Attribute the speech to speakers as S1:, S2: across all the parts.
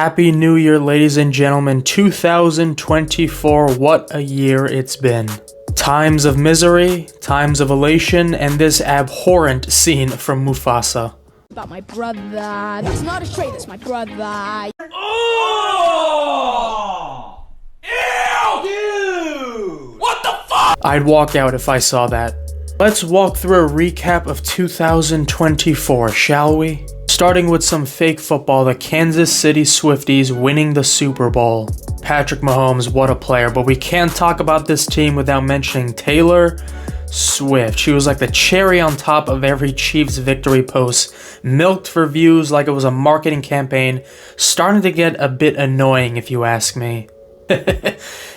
S1: Happy New Year, ladies and gentlemen. 2024, what a year it's been. Times of misery, times of elation, and this abhorrent scene from Mufasa.
S2: About my brother. That's not a trait, that's my brother.
S3: Oh! Ew! Dude! What the fuck?
S1: I'd walk out if I saw that. Let's walk through a recap of 2024, shall we? Starting with some fake football, the Kansas City Swifties winning the Super Bowl. Patrick Mahomes, what a player, but we can't talk about this team without mentioning Taylor Swift. She was like the cherry on top of every Chiefs victory post, milked for views like it was a marketing campaign, starting to get a bit annoying if you ask me.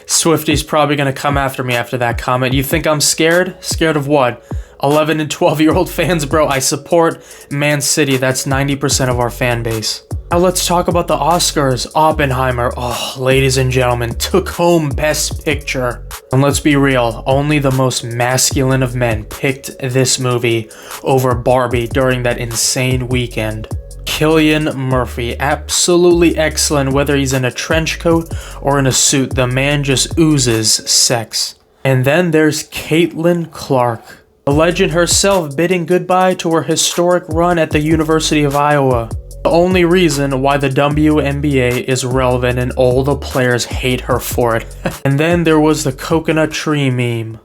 S1: Swifty's probably gonna come after me after that comment. You think I'm scared? Scared of what? 11 and 12-year-old fans, bro. I support Man City. That's 90% of our fan base. Now let's talk about the Oscars. Oppenheimer, oh, ladies and gentlemen, took home Best Picture. And let's be real, only the most masculine of men picked this movie over Barbie during that insane weekend. Cillian Murphy, absolutely excellent whether he's in a trench coat or in a suit. The man just oozes sex. And then there's Caitlin Clark, the legend herself, bidding goodbye to her historic run at the University of Iowa. The only reason why the WNBA is relevant and all the players hate her for it. And then there was the coconut tree meme.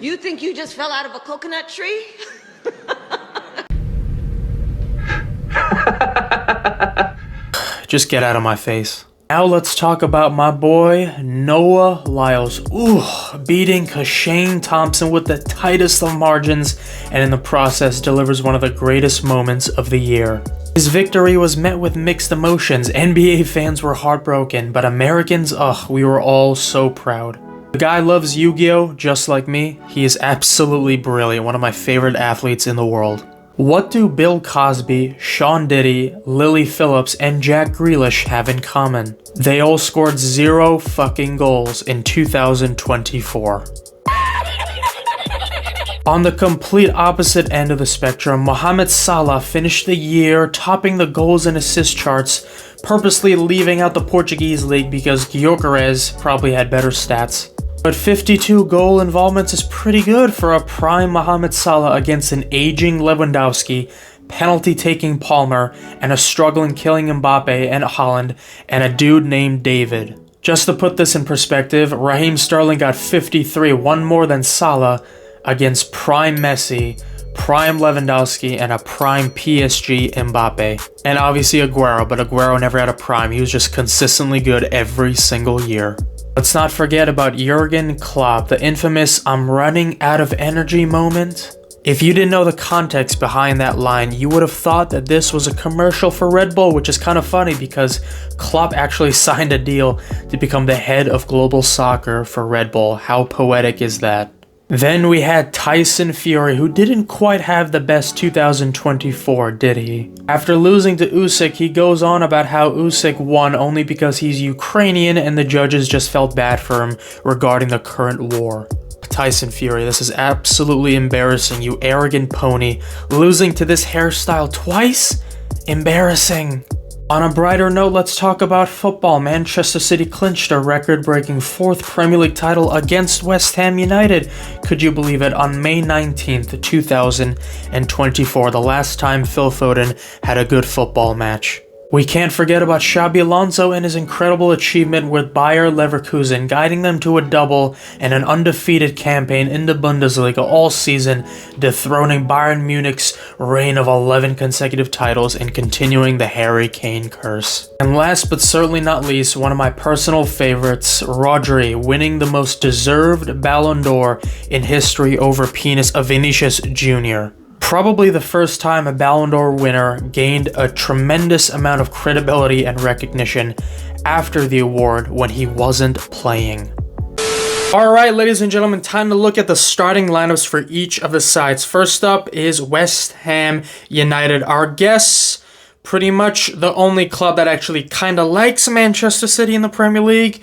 S4: You think you just fell out of a coconut tree?
S1: Just get out of my face. Now let's talk about my boy, Noah Lyles. Ooh, beating Kashane Thompson with the tightest of margins, and in the process delivers one of the greatest moments of the year. His victory was met with mixed emotions. NBA fans were heartbroken, but Americans, we were all so proud. The guy loves Yu-Gi-Oh! Just like me. He is absolutely brilliant, one of my favorite athletes in the world. What do Bill Cosby, Sean Diddy, Lily Phillips, and Jack Grealish have in common? They all scored 0 fucking goals in 2024. On the complete opposite end of the spectrum, Mohamed Salah finished the year topping the goals and assist charts, purposely leaving out the Portuguese league because Gyökeres probably had better stats. But 52 goal involvements is pretty good for a prime Mohamed Salah against an aging Lewandowski, penalty-taking Palmer, and a struggling killing Mbappe and Haaland, and a dude named David. Just to put this in perspective, Raheem Sterling got 53, one more than Salah, against prime Messi, prime Lewandowski, and a prime PSG Mbappe. And obviously Aguero, but Aguero never had a prime. He was just consistently good every single year. Let's not forget about Jurgen Klopp, the infamous "I'm running out of energy" moment. If you didn't know the context behind that line, you would have thought that this was a commercial for Red Bull, which is kind of funny because Klopp actually signed a deal to become the head of global soccer for Red Bull. How poetic is that? Then we had Tyson Fury, who didn't quite have the best 2024, did he? After losing to Usyk, he goes on about how Usyk won only because he's Ukrainian and the judges just felt bad for him regarding the current war. Tyson Fury, this is absolutely embarrassing, you arrogant pony. Losing to this hairstyle twice? Embarrassing. On a brighter note, let's talk about football. Manchester City clinched a record-breaking 4th Premier League title against West Ham United. Could you believe it? On May 19th, 2024, the last time Phil Foden had a good football match. We can't forget about Xabi Alonso and his incredible achievement with Bayer Leverkusen, guiding them to a double and an undefeated campaign in the Bundesliga all season, dethroning Bayern Munich's reign of 11 consecutive titles and continuing the Harry Kane curse. And last but certainly not least, one of my personal favorites, Rodri, winning the most deserved Ballon d'Or in history over penis of Vinicius Jr. Probably the first time a Ballon d'Or winner gained a tremendous amount of credibility and recognition after the award when he wasn't playing. Alright, ladies and gentlemen, time to look at the starting lineups for each of the sides. First up is West Ham United. Our guess, pretty much the only club that actually kinda likes Manchester City in the Premier League.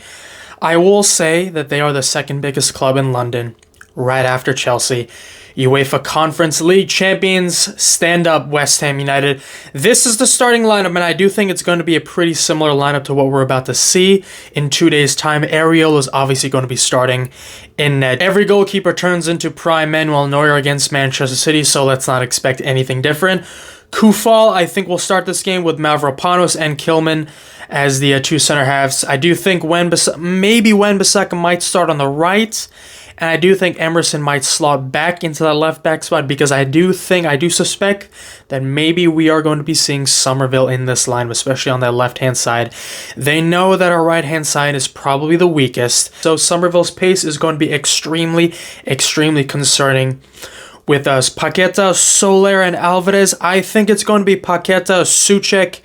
S1: I will say that they are the second biggest club in London. right after Chelsea. UEFA Conference League champions, stand up West Ham United. This is the starting lineup, and I do think it's going to be a pretty similar lineup to what we're about to see in 2 days' time. Ariel is obviously going to be starting in net. Every goalkeeper turns into prime Manuel Neuer against Manchester City, so let's not expect anything different. Kufal, I think, will start this game with Mavropanos and Kilman as the two center halves. I do think maybe Wan-Bissaka might start on the right, and I do think Emerson might slot back into that left back spot because I do suspect that maybe we are going to be seeing Somerville in this line, especially on that left-hand side. They know that our right-hand side is probably the weakest, so Somerville's pace is going to be extremely, extremely concerning. With us, Paqueta, Soler, and Alvarez, I think it's going to be Paqueta, Souček,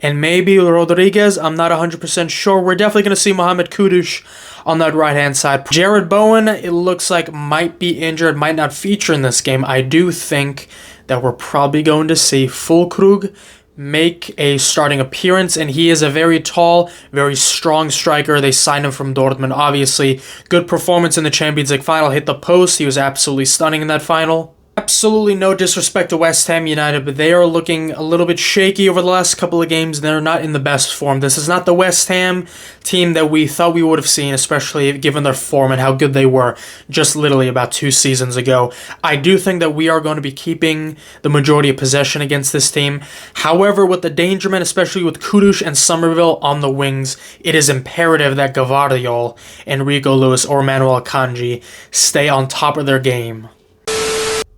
S1: and maybe Rodriguez. I'm not 100% sure. We're definitely going to see Mohamed KUDUS on that right-hand side. Jared Bowen, it looks like, might be injured, might not feature in this game. I do think that we're probably going to see Füllkrug make a starting appearance, and he is a very tall, very strong striker. They signed him from Dortmund, obviously. Good performance in the Champions League final, hit the post. He was absolutely stunning in that final. Absolutely no disrespect to West Ham United, but they are looking a little bit shaky over the last couple of games. They're not in the best form. This is not the West Ham team that we thought we would have seen, especially given their form and how good they were just literally about 2 seasons ago. I do think that we are going to be keeping the majority of possession against this team. However, with the danger men, especially with Kudus and Somerville on the wings, it is imperative that Gvardiol, Enrico Lewis, or Manuel Akanji stay on top of their game.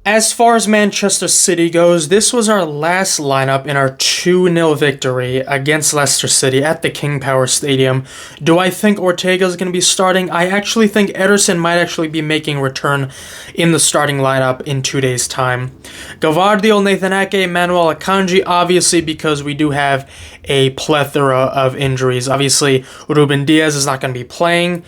S1: As far as Manchester City goes, this was our last lineup in our 2-0 victory against Leicester City at the King Power Stadium. Do I think Ortega is going to be starting? I actually think Ederson might actually be making a return in the starting lineup in 2 days' time. Gvardiol, Nathan Ake, Manuel Akanji, obviously because we do have a plethora of injuries. Obviously, Ruben Diaz is not going to be playing.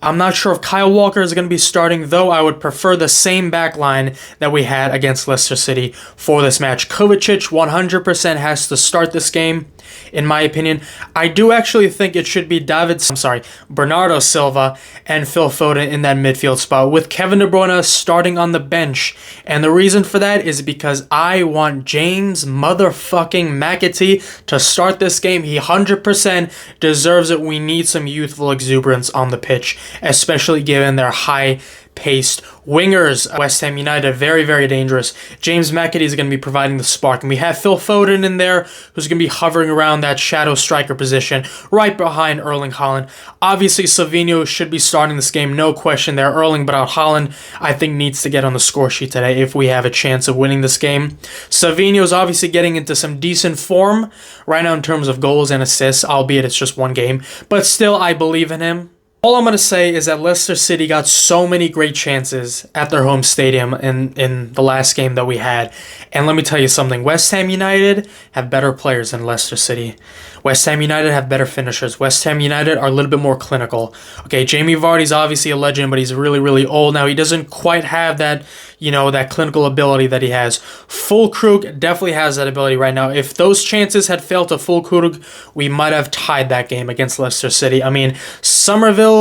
S1: I'm not sure if Kyle Walker is going to be starting, though I would prefer the same back line that we had against Leicester City for this match. Kovacic 100% has to start this game, in my opinion. I do actually think it should be Bernardo Silva and Phil Foden in that midfield spot, with Kevin De Bruyne starting on the bench. And the reason for that is because I want James motherfucking McAtee to start this game. He 100% deserves it. We need some youthful exuberance on the pitch, especially given their high-paced wingers. West Ham United, very, very dangerous. James McAtee is going to be providing the spark. And we have Phil Foden in there, who's going to be hovering around that shadow striker position, right behind Erling Haaland. Obviously, Savinho should be starting this game, no question there. Erling, but Haaland, I think, needs to get on the score sheet today if we have a chance of winning this game. Savinho is obviously getting into some decent form right now in terms of goals and assists, albeit it's just one game. But still, I believe in him. All I'm going to say is that Leicester City got so many great chances at their home stadium in the last game that we had. And let me tell you something. West Ham United have better players than Leicester City. West Ham United have better finishers. West Ham United are a little bit more clinical. Okay, Jamie Vardy's obviously a legend, but he's really, really old now. He doesn't quite have that, that clinical ability that he has. Füllkrug definitely has that ability right now. If those chances had failed to Füllkrug, we might have tied that game against Leicester City. I mean, Somerville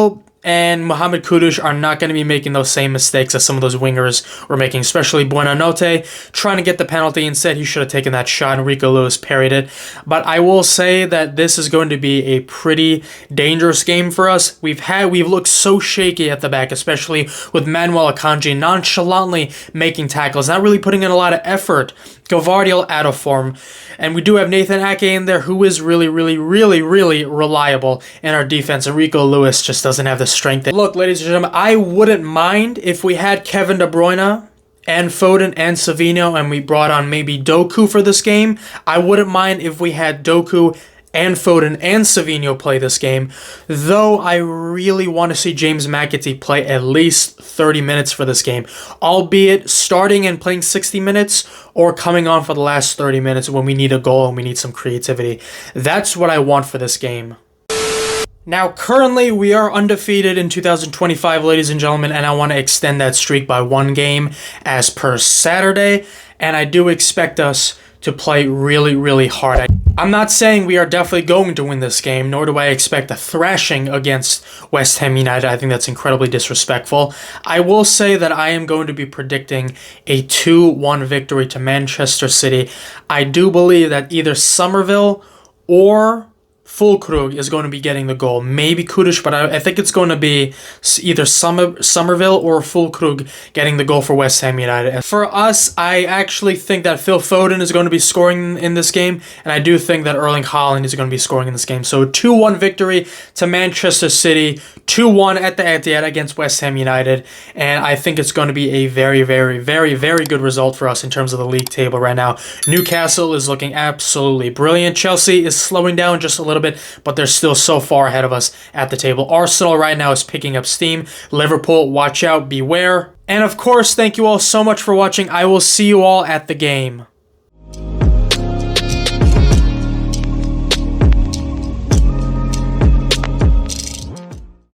S1: and Mohamed Kudus are not going to be making those same mistakes as some of those wingers were making, especially Buonanotte trying to get the penalty. Instead, he should have taken that shot. Enrico Lewis parried it. But I will say that this is going to be a pretty dangerous game for us. We've looked so shaky at the back, especially with Manuel Akanji nonchalantly making tackles, not really putting in a lot of effort. Gvardiol out of form. And we do have Nathan Ake in there, who is really, really, really, really reliable in our defense. Enrico Lewis just doesn't have the strength. Look, ladies and gentlemen, I wouldn't mind if we had Kevin De Bruyne and Foden and Savinho and we brought on maybe Doku for this game. I wouldn't mind if we had Doku and Foden and Savinho play this game, though I really want to see James McAtee play at least 30 minutes for this game, albeit starting and playing 60 minutes or coming on for the last 30 minutes when we need a goal and we need some creativity. That's what I want for this game. Now, currently, we are undefeated in 2025, ladies and gentlemen, and I want to extend that streak by 1 game as per Saturday, and I do expect us to play really, really hard. I'm not saying we are definitely going to win this game, nor do I expect a thrashing against West Ham United. I think that's incredibly disrespectful. I will say that I am going to be predicting a 2-1 victory to Manchester City. I do believe that either Somerville or Fulkrug is going to be getting the goal. Maybe KUDUS, but I think it's going to be either Somerville or Fulkrug getting the goal for West Ham United. And for us, I actually think that Phil Foden is going to be scoring in this game, and I do think that Erling Haaland is going to be scoring in this game. So 2-1 victory to Manchester City, 2-1 at the Etihad against West Ham United, and I think it's going to be a very, very, very, very good result for us in terms of the league table right now. Newcastle is looking absolutely brilliant. Chelsea is slowing down just a little bit, but they're still so far ahead of us at the table. Arsenal right now is picking up steam. Liverpool, watch out, beware. And of course, thank you all so much for watching. I will see you all at the game.